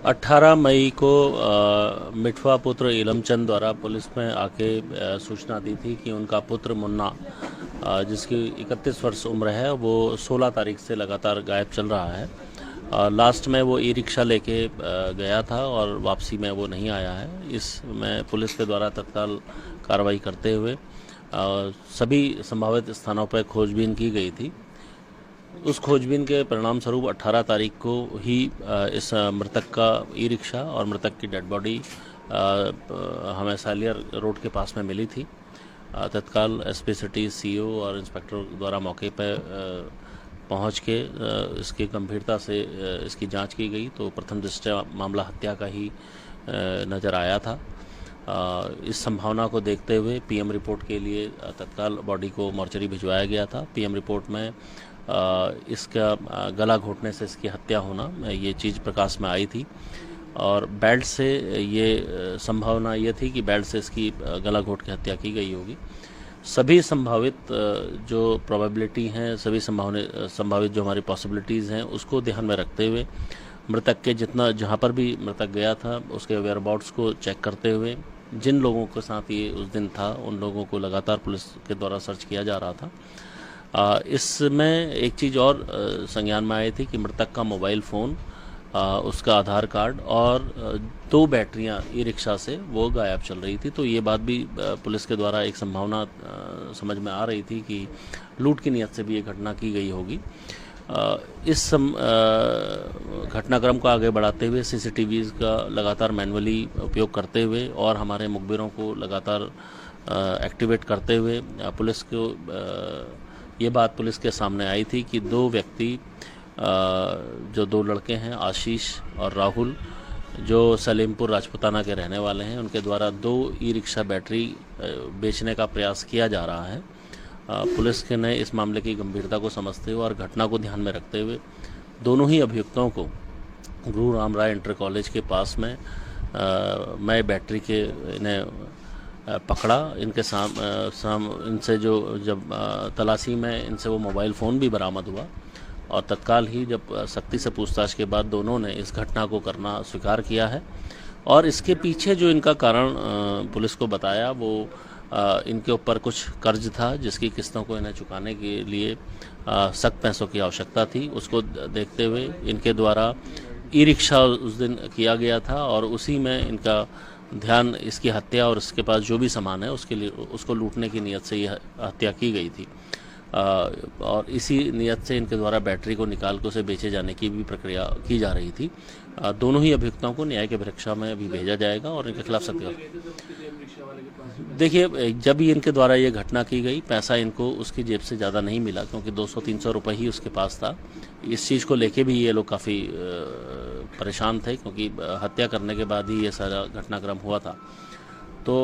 18 मई को मिठवा पुत्र इलमचंद द्वारा पुलिस में आके सूचना दी थी कि उनका पुत्र मुन्ना जिसकी 31 वर्ष उम्र है, वो 16 तारीख से लगातार गायब चल रहा है। लास्ट में वो ई रिक्शा लेके गया था और वापसी में वो नहीं आया है। इसमें पुलिस के द्वारा तत्काल कार्रवाई करते हुए सभी संभावित स्थानों पर खोजबीन की गई थी। उस खोजबीन के परिणाम स्वरूप 18 तारीख को ही इस मृतक का ई रिक्शा और मृतक की डेड बॉडी हमें सालियर रोड के पास में मिली थी। तत्काल एसपी सिटी, सीओ और इंस्पेक्टर द्वारा मौके पर पहुंच के इसकी गंभीरता से इसकी जांच की गई तो प्रथम दृष्टया मामला हत्या का ही नज़र आया था। इस संभावना को देखते हुए पीएम रिपोर्ट के लिए तत्काल बॉडी को मॉर्चरी भिजवाया गया था। पीएम रिपोर्ट में इसका गला घोटने से इसकी हत्या होना ये चीज़ प्रकाश में आई थी और बेल्ट से ये संभावना ये थी कि बेल्ट से इसकी गला घोट के हत्या की गई होगी। सभी संभावित जो प्रोबेबिलिटी हैं, सभी संभावित जो हमारी पॉसिबिलिटीज़ हैं, उसको ध्यान में रखते हुए मृतक के जहाँ पर भी मृतक गया था उसके वेयरअबाउट्स को चेक करते हुए जिन लोगों के साथ ये उस दिन था उन लोगों को लगातार पुलिस के द्वारा सर्च किया जा रहा था। इसमें एक चीज़ और संज्ञान में आई थी कि मृतक का मोबाइल फ़ोन, उसका आधार कार्ड और 2 बैटरियां ई रिक्शा से वो गायब चल रही थी। तो ये बात भी पुलिस के द्वारा एक संभावना समझ में आ रही थी कि लूट की नीयत से भी ये घटना की गई होगी। इस घटनाक्रम को आगे बढ़ाते हुए सीसीटीवीज़ का लगातार मैनुअली उपयोग करते हुए और हमारे मुखबिरों को लगातार एक्टिवेट करते हुए पुलिस को ये बात पुलिस के सामने आई थी कि 2 व्यक्ति जो 2 लड़के हैं, आशीष और राहुल, जो सलीमपुर राजपुताना के रहने वाले हैं, उनके द्वारा 2 ई रिक्शा बैटरी बेचने का प्रयास किया जा रहा है। पुलिस के ने इस मामले की गंभीरता को समझते हुए और घटना को ध्यान में रखते हुए दोनों ही अभियुक्तों को गुरु राम राय इंटर कॉलेज के पास में मैं बैटरी के इन्हें पकड़ा। इनके इनसे जब तलाशी में इनसे वो मोबाइल फ़ोन भी बरामद हुआ और तत्काल ही जब सख्ती से पूछताछ के बाद दोनों ने इस घटना को करना स्वीकार किया है और इसके पीछे जो इनका कारण पुलिस को बताया वो इनके ऊपर कुछ कर्ज था जिसकी किस्तों को इन्हें चुकाने के लिए सख्त पैसों की आवश्यकता थी। उसको देखते हुए इनके द्वारा ई रिक्शा उस दिन किया गया था और उसी में इनका ध्यान इसकी हत्या और इसके पास जो भी सामान है उसके लिए उसको लूटने की नीयत से यह हत्या की गई थी। और इसी नियत से इनके द्वारा बैटरी को निकाल कर उसे बेचे जाने की भी प्रक्रिया की जा रही थी। दोनों ही अभियुक्तों को न्यायिक अभिरक्षा में अभी भेजा जाएगा और इनके खिलाफ सख्त। देखिए, जब ही इनके द्वारा ये घटना की गई पैसा इनको उसकी जेब से ज़्यादा नहीं मिला क्योंकि 200-300 रुपये ही उसके पास था। इस चीज़ को लेके भी ये लोग काफ़ी परेशान थे क्योंकि हत्या करने के बाद ही ये सारा घटनाक्रम हुआ था। तो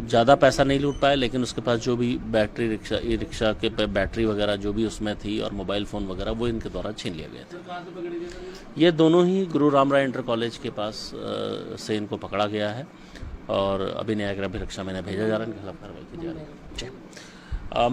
ज़्यादा पैसा नहीं लूट पाए लेकिन उसके पास जो भी ई रिक्शा के बैटरी वगैरह जो भी उसमें थी और मोबाइल फ़ोन वगैरह वो इनके द्वारा छीन लिया गया था। ये दोनों ही गुरु राम राय इंटर कॉलेज के पास से इनको पकड़ा गया है और अभी न्यायिक अभिरक्षा में भेजा जा रहा है, इनके खिलाफ कार्रवाई की जा रही है।